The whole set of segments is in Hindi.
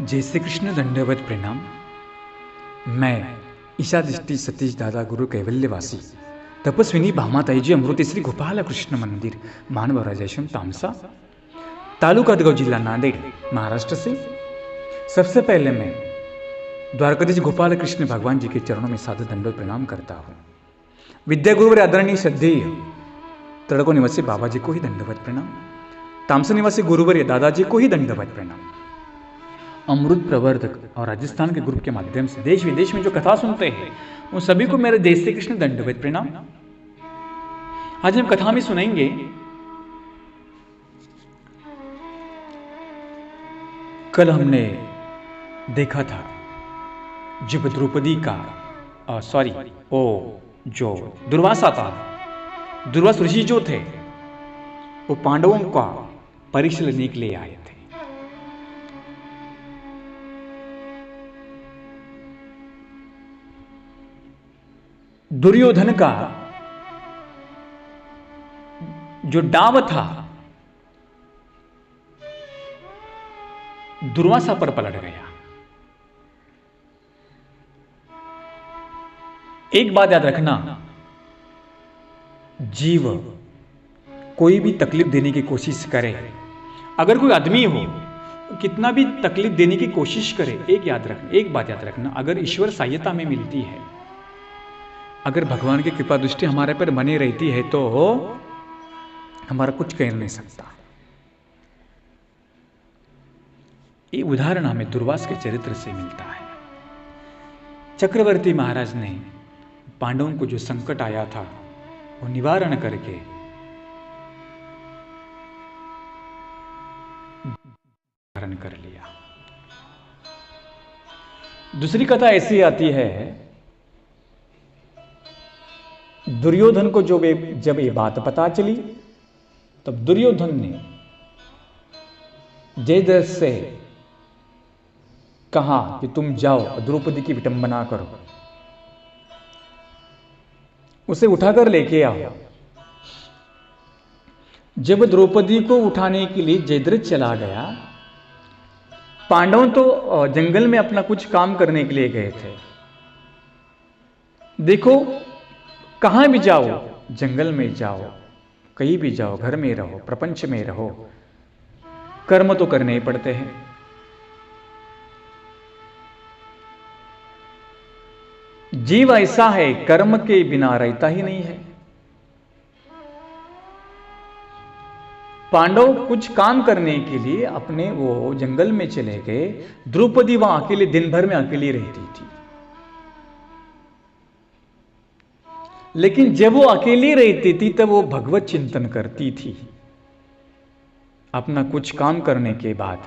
जय श्री कृष्ण। दंडवत प्रणाम। मैं ईशा दृष्टि सतीश दादा गुरु कैवल्यवासी तपस्विनी भामाताई जी अमृत श्री गोपाल कृष्ण मंदिर मानव राजेश्वर तामसा तालुका दगांव जिला नांदेड़ महाराष्ट्र से सबसे पहले मैं द्वारकाधीश गोपाल कृष्ण भगवान जी के चरणों में सादर दंडवत प्रणाम करता हूँ। विद्या गुरुवर आदरणीय श्रद्धेय तड़को निवासी बाबा जी को ही दंडवत प्रणाम। तामसा निवासी गुरुवर दादाजी को ही दंडवत प्रणाम। अमृत प्रवर्तक और राजस्थान के ग्रुप के माध्यम से देश विदेश में जो कथा सुनते हैं उन सभी को मेरे देश से कृष्ण दंडवत प्रणाम। आज हम कथा में सुनेंगे कल हमने देखा था जब द्रौपदी का जो दुर्वासा था, दुर्वास ऋषि जो थे वो पांडवों का परीक्षा लेने के लिए आए थे। दुर्योधन का जो डाव था दुर्वासा पर पलट गया। एक बात याद रखना, जीव कोई भी तकलीफ देने की कोशिश करे, अगर कोई आदमी हो कितना भी तकलीफ देने की कोशिश करे, एक बात याद रखना, अगर ईश्वर सहायता में मिलती है, अगर भगवान की कृपा दृष्टि हमारे पर बनी रहती है तो हमारा कुछ कह नहीं सकता। ये उदाहरण हमें दुर्वास के चरित्र से मिलता है। चक्रवर्ती महाराज ने पांडवों को जो संकट आया था वो निवारण करके धारण कर लिया। दूसरी कथा ऐसी आती है, दुर्योधन को जब ये बात पता चली तब दुर्योधन ने जयद्रथ से कहा कि तुम जाओ द्रौपदी की विटंबना करो, उसे उठाकर लेके आओ। जब द्रौपदी को उठाने के लिए जयद्रथ चला गया, पांडव तो जंगल में अपना कुछ काम करने के लिए गए थे। देखो कहां भी जाओ, जंगल में जाओ, कहीं भी जाओ, घर में रहो, प्रपंच में रहो, कर्म तो करने ही पड़ते हैं। जीव ऐसा है कर्म के बिना रहता ही नहीं है। पांडव कुछ काम करने के लिए अपने वो जंगल में चले गए। द्रौपदी वहां अकेले दिन भर में अकेली रहती थी, लेकिन जब वो अकेली रहती थी तब वो भगवत चिंतन करती थी। अपना कुछ काम करने के बाद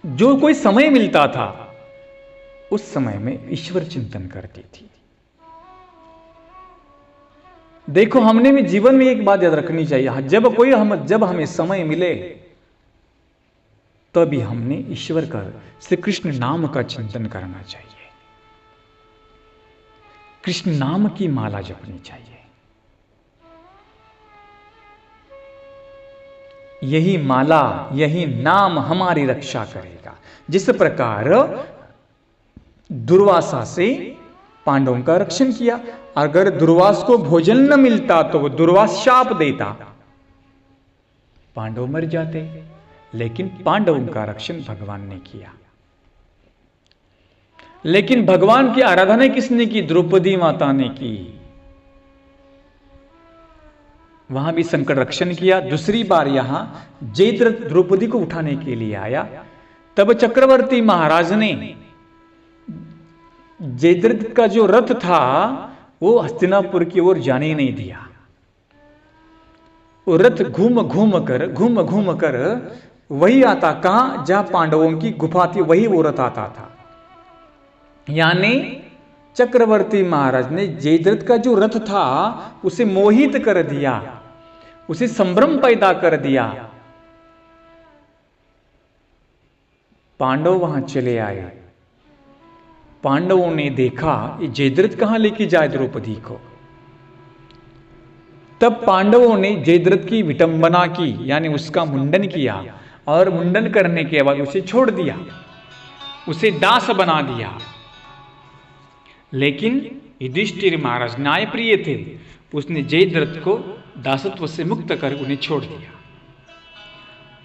जो कोई समय मिलता था उस समय में ईश्वर चिंतन करती थी। देखो हमने भी जीवन में एक बात याद रखनी चाहिए, जब हमें समय मिले तभी हमने ईश्वर का श्री कृष्ण नाम का चिंतन करना चाहिए, कृष्ण नाम की माला जपनी चाहिए। यही माला, यही नाम हमारी रक्षा करेगा। जिस प्रकार दुर्वासा से पांडवों का रक्षण किया, अगर दुर्वास को भोजन न मिलता तो वो दुर्वास शाप देता, पांडव मर जाते, लेकिन पांडवों का रक्षण भगवान ने किया। लेकिन भगवान की आराधना किसने की? द्रौपदी माता ने की। वहां भी संकट रक्षण किया। दूसरी बार यहां जयद्रथ द्रौपदी को उठाने के लिए आया, तब चक्रवर्ती महाराज ने जयद्रथ का जो रथ था वो हस्तिनापुर की ओर जाने नहीं दिया। वो रथ घूम घूम कर वही आता, कहां? जहां पांडवों की गुफा थी वही वो रथ आता था। यानी चक्रवर्ती महाराज ने जयद्रथ का जो रथ था उसे मोहित कर दिया, उसे संभ्रम पैदा कर दिया। पांडव वहां चले आए, पांडवों ने देखा ये जयद्रथ कहां लेके जाए द्रौपदी को। तब पांडवों ने जयद्रथ की विटंबना की, यानी उसका मुंडन किया, और मुंडन करने के बाद उसे छोड़ दिया, उसे दास बना दिया। लेकिन युधिष्ठिर महाराज न्यायप्रिय थे, उसने जयद्रथ को दासत्व से मुक्त कर उन्हें छोड़ दिया।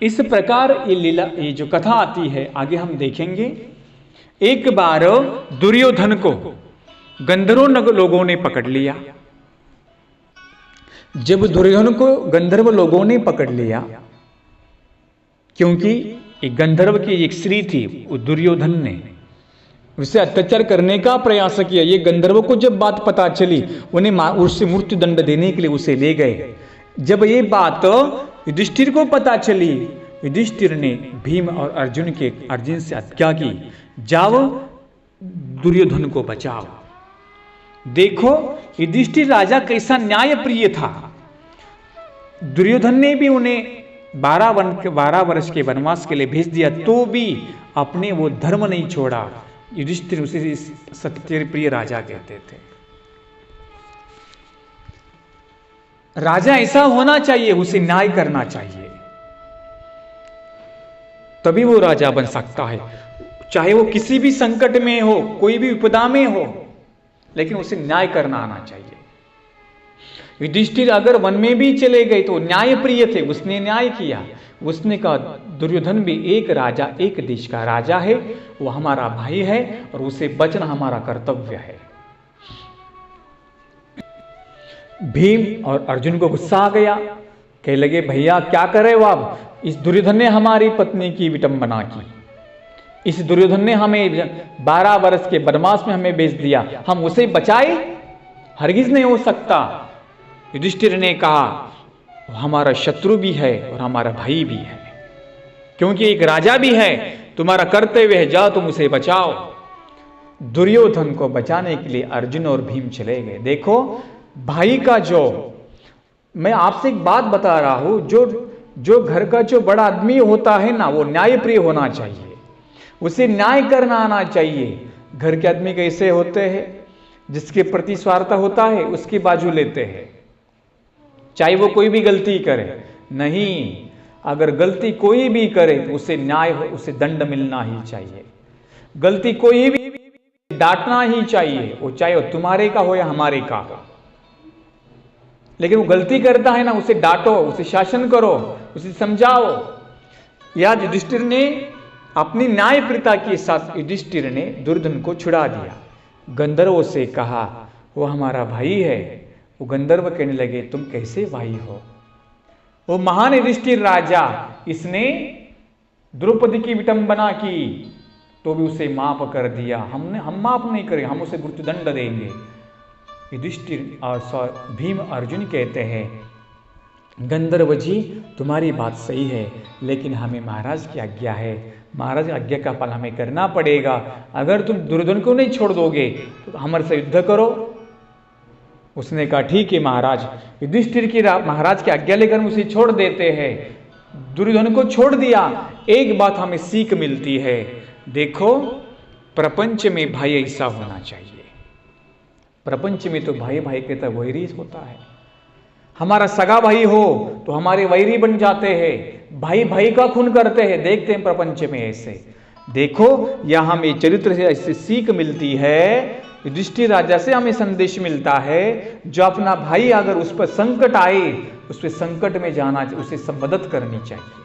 इस प्रकार ये लीला, ये जो कथा आती है आगे हम देखेंगे। एक बार दुर्योधन को गंधर्व लोगों ने पकड़ लिया। जब दुर्योधन को गंधर्व लोगों ने पकड़ लिया, क्योंकि एक गंधर्व की एक स्त्री थी, वो दुर्योधन ने उसे अत्याचार करने का प्रयास किया। ये गंधर्व को जब बात पता चली, उन्हें उससे मृत्यु दंड देने के लिए उसे ले गए। जब ये बात युधिष्ठिर को पता चली, युधिष्ठिर ने भीम और अर्जुन से आज्ञा की, जाओ दुर्योधन को बचाओ। देखो युधिष्ठिर राजा कैसा न्यायप्रिय था। दुर्योधन ने भी उन्हें 12 वर्ष के वनवास के लिए भेज दिया, तो भी अपने वो धर्म नहीं छोड़ा। युधिष्ठिर उसे सत्य प्रिय राजा कहते थे। राजा ऐसा होना चाहिए, उसे न्याय करना चाहिए, तभी वो राजा बन सकता है। चाहे वो किसी भी संकट में हो, कोई भी विपदा में हो, लेकिन उसे न्याय करना आना चाहिए। युधिष्ठिर अगर वन में भी चले गए तो न्याय प्रिय थे, उसने न्याय किया। उसने कहा दुर्योधन भी एक राजा, एक देश का राजा है, वो हमारा भाई है और उसे बचना हमारा कर्तव्य है। भीम और अर्जुन को गुस्सा आ गया, कहने लगे भैया क्या करे हो आप, इस दुर्योधन ने हमारी पत्नी की विटंबना की, इस दुर्योधन ने हमें 12 वर्ष के वनवास में हमें भेज दिया, हम उसे बचाए? हरगिज नहीं हो सकता। युधिष्ठिर ने कहा हमारा शत्रु भी है और हमारा भाई भी है, क्योंकि एक राजा भी है, तुम्हारा कर्तव्य है, जाओ तुम उसे बचाओ। दुर्योधन को बचाने के लिए अर्जुन और भीम चले गए। देखो भाई का जो, मैं आपसे एक बात बता रहा हूं, जो घर का जो बड़ा आदमी होता है ना, वो न्यायप्रिय होना चाहिए, उसे न्याय करना आना चाहिए। घर के आदमी कैसे होते हैं, जिसके प्रति स्वार्थ होता है उसकी बाजू लेते हैं, चाहे वो कोई भी गलती करे। नहीं, अगर गलती कोई भी करे तो उसे न्याय हो, उसे दंड मिलना ही चाहिए। गलती कोई भी डांटना ही चाहिए, वो चाहे वो तुम्हारे का हो या हमारे का। लेकिन वो गलती करता है ना, उसे डांटो, उसे शासन करो, उसे समझाओ। या युधिष्ठिर ने अपनी न्यायप्रियता के साथ युधिष्ठिर ने दुर्योधन को छुड़ा दिया। गंधर्वों से कहा वो हमारा भाई है। वो गंधर्व कहने लगे तुम कैसे भाई हो? वो महान युधिष्ठिर राजा, इसने द्रौपदी की विटंबना की तो भी उसे माफ कर दिया, हम माफ नहीं करेंगे, हम उसे मृत्युदंड देंगे। युधिष्ठिर और भीम अर्जुन कहते हैं गंधर्व जी तुम्हारी बात सही है, लेकिन हमें महाराज की आज्ञा है, महाराज की आज्ञा का पालन हमें करना पड़ेगा। अगर तुम दुर्योधन को नहीं छोड़ दोगे तो हमारे से युद्ध करो। उसने कहा ठीक है महाराज। युधिष्ठिर की महाराज की आज्ञा लेकर उसे छोड़ देते हैं। दुर्योधन को छोड़ दिया। एक बात हमें सीख मिलती है, देखो प्रपंच में भाई ऐसा होना चाहिए। प्रपंच में तो भाई भाई के तो वैरी होता है। हमारा सगा भाई हो तो हमारे वैरी बन जाते हैं, भाई भाई का खून करते हैं। देखते हैं प्रपंच में ऐसे। देखो यहां हमें चरित्र से ऐसी सीख मिलती है, युधिष्ठिर राजा से हमें संदेश मिलता है, जो अपना भाई अगर उस पर संकट आए, उस पर संकट में जाना, उसे मदद करनी चाहिए।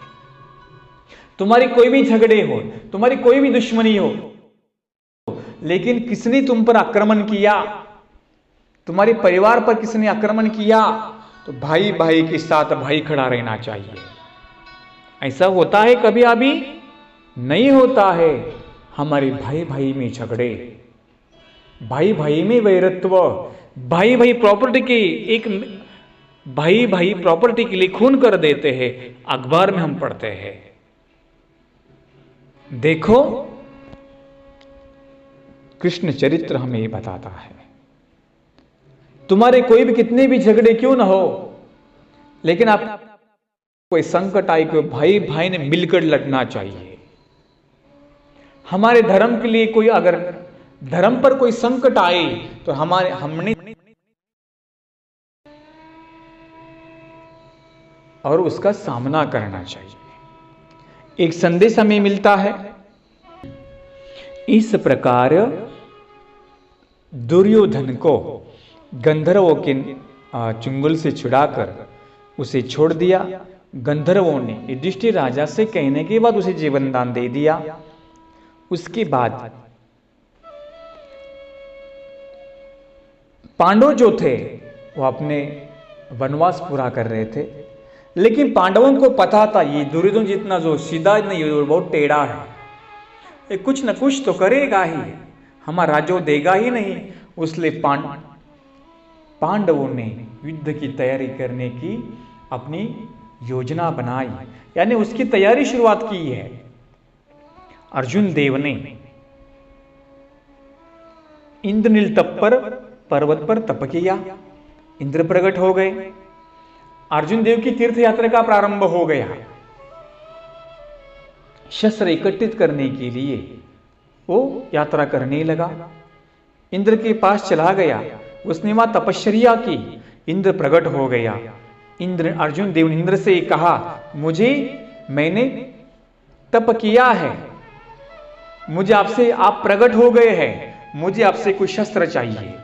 तुम्हारी कोई भी झगड़े हो, तुम्हारी कोई भी दुश्मनी हो, लेकिन किसने तुम पर आक्रमण किया, तुम्हारे परिवार पर किसने आक्रमण किया, तो भाई भाई के साथ भाई खड़ा रहना चाहिए। ऐसा होता है कभी अभी? नहीं होता है। हमारे भाई भाई में झगड़े, भाई भाई में वैरत्व, भाई भाई प्रॉपर्टी की एक भाई भाई प्रॉपर्टी के लिए खून कर देते हैं। अखबार में हम पढ़ते हैं। देखो कृष्ण चरित्र हमें ये बताता है, तुम्हारे कोई भी कितने भी झगड़े क्यों ना हो, लेकिन आप कोई संकट आए, कोई भाई भाई ने मिलकर लड़ना चाहिए। हमारे धर्म के लिए कोई अगर धर्म पर कोई संकट आए तो हमने और उसका सामना करना चाहिए। एक संदेश हमें मिलता है, इस प्रकार दुर्योधन को गंधर्वों के चुंगल से छुड़ाकर उसे छोड़ दिया। गंधर्वों ने युधिष्ठिर राजा से कहने के बाद उसे जीवन दान दे दिया। उसके बाद पांडव जो थे वो अपने वनवास पूरा कर रहे थे, लेकिन पांडवों को पता था ये दुर्योधन जितना जो सीधा नहीं है, बहुत टेढ़ा है, ये कुछ न कुछ तो करेगा ही, हमारा राज्य देगा ही नहीं। इसलिए पांडवों ने युद्ध की तैयारी करने की अपनी योजना बनाई, यानी उसकी तैयारी शुरुआत की है। अर्जुन देव ने इंद्रनील तप पर पर्वत पर तप किया, इंद्र प्रकट हो गए। अर्जुन देव की तीर्थ यात्रा का प्रारंभ हो गया। शस्त्र एकत्रित करने के लिए वो यात्रा करने लगा। इंद्र के पास चला गया, उसने वहां तपश्चर्या की, इंद्र प्रकट हो गया। अर्जुन देव ने इंद्र से कहा, मैंने तप किया है, मुझे आपसे, आप प्रकट हो गए हैं, मुझे आपसे कुछ शस्त्र चाहिए।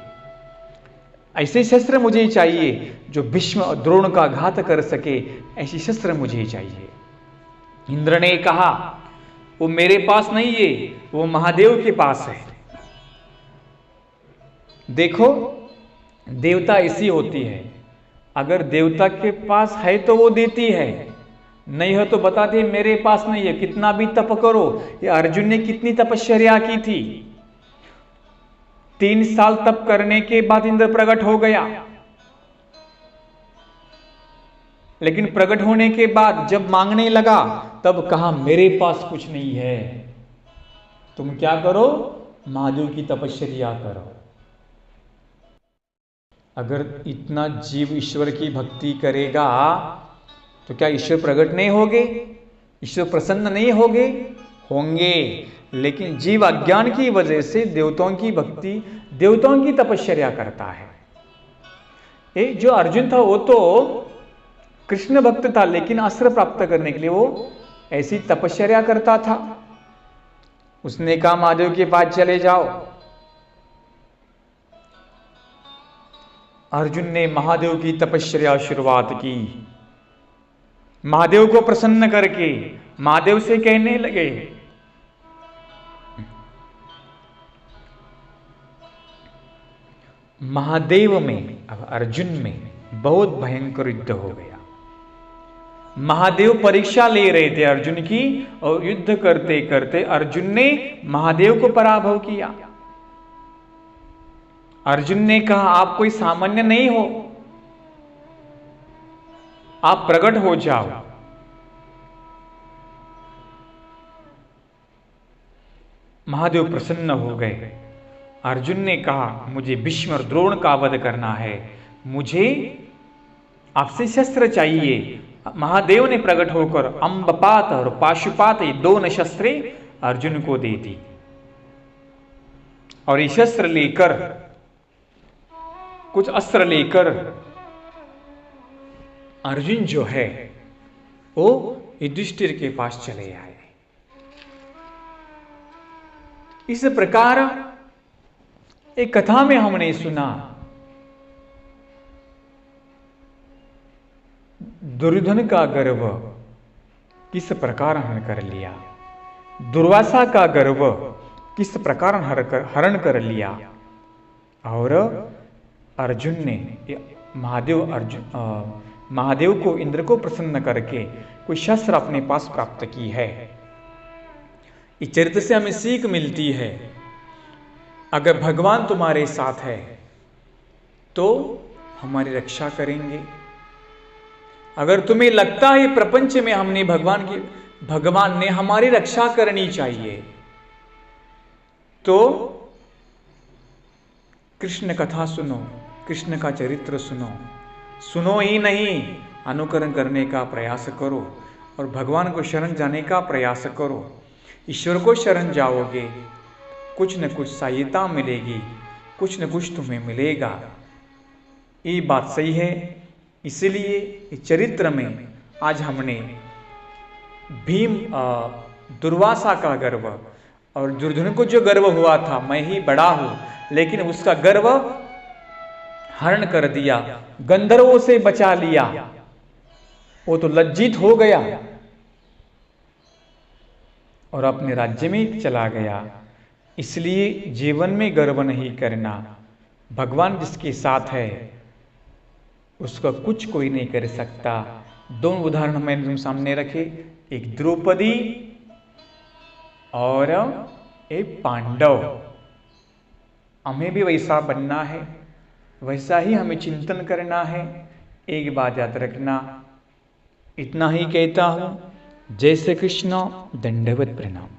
ऐसे शस्त्र मुझे चाहिए जो भीष्म और द्रोण का घात कर सके, ऐसी शस्त्र मुझे चाहिए। इंद्र ने कहा, वो मेरे पास नहीं है, वो महादेव के पास है। देखो, देवता ऐसी होती है, अगर देवता के पास है तो वो देती है, नहीं हो तो बताती है मेरे पास नहीं है। कितना भी तप करो, ये अर्जुन ने कितनी तपश्चर्या की थी, 3 साल तप करने के बाद इंद्र प्रकट हो गया। लेकिन प्रकट होने के बाद जब मांगने लगा तब कहा मेरे पास कुछ नहीं है, तुम क्या करो, महादेव की तपश्चर्या करो। अगर इतना जीव ईश्वर की भक्ति करेगा तो क्या ईश्वर प्रकट नहीं होंगे, ईश्वर प्रसन्न नहीं होंगे। लेकिन जीव अज्ञान की वजह से देवताओं की भक्ति, देवताओं की तपश्चर्या करता है। जो अर्जुन था वो तो कृष्ण भक्त था, लेकिन अस्त्र प्राप्त करने के लिए वो ऐसी तपश्चर्या करता था। उसने कहा महादेव के पास चले जाओ। अर्जुन ने महादेव की तपश्चर्या शुरुआत की। महादेव को प्रसन्न करके महादेव से कहने लगे, महादेव में, अब अर्जुन में बहुत भयंकर युद्ध हो गया। महादेव परीक्षा ले रहे थे अर्जुन की, और युद्ध करते करते अर्जुन ने महादेव को पराभव किया। अर्जुन ने कहा, आप कोई सामान्य नहीं हो, आप प्रकट हो जाओ। महादेव प्रसन्न हो गए। अर्जुन ने कहा, मुझे भीष्म और द्रोण का वध करना है, मुझे आपसे शस्त्र चाहिए। महादेव ने प्रकट होकर अंबपात और पाशुपात, ये 2 शस्त्रे अर्जुन को दे दी। और ये शस्त्र लेकर, कुछ अस्त्र लेकर अर्जुन जो है वो युधिष्ठिर के पास चले आए। इस प्रकार एक कथा में हमने सुना, दुर्योधन का गर्व किस प्रकार हरण कर लिया, दुर्वासा का गर्व किस प्रकार हरण कर लिया, और अर्जुन ने महादेव को, इंद्र को प्रसन्न करके कोई शस्त्र अपने पास प्राप्त की है। इस चरित्र से हमें सीख मिलती है, अगर भगवान तुम्हारे साथ है तो हमारी रक्षा करेंगे। अगर तुम्हें लगता है प्रपंच में हमने भगवान ने हमारी रक्षा करनी चाहिए, तो कृष्ण कथा सुनो, कृष्ण का चरित्र सुनो ही नहीं, अनुकरण करने का प्रयास करो और भगवान को शरण जाने का प्रयास करो। ईश्वर को शरण जाओगे, कुछ न कुछ सहायता मिलेगी, कुछ न कुछ तुम्हें मिलेगा। ये बात सही है। इसलिए इस चरित्र में आज हमने दुर्वासा का गर्व और दुर्योधन को जो गर्व हुआ था मैं ही बड़ा हूं, लेकिन उसका गर्व हरण कर दिया, गंधर्वों से बचा लिया, वो तो लज्जित हो गया और अपने राज्य में चला गया। इसलिए जीवन में गर्व नहीं करना। भगवान जिसके साथ है उसका कुछ कोई नहीं कर सकता। दोनों उदाहरण मैंने तुम सामने रखे, एक द्रौपदी और एक पांडव। हमें भी वैसा बनना है, वैसा ही हमें चिंतन करना है। एक बात याद रखना, इतना ही कहता हूं। जय श्री कृष्ण, दंडवत प्रणाम।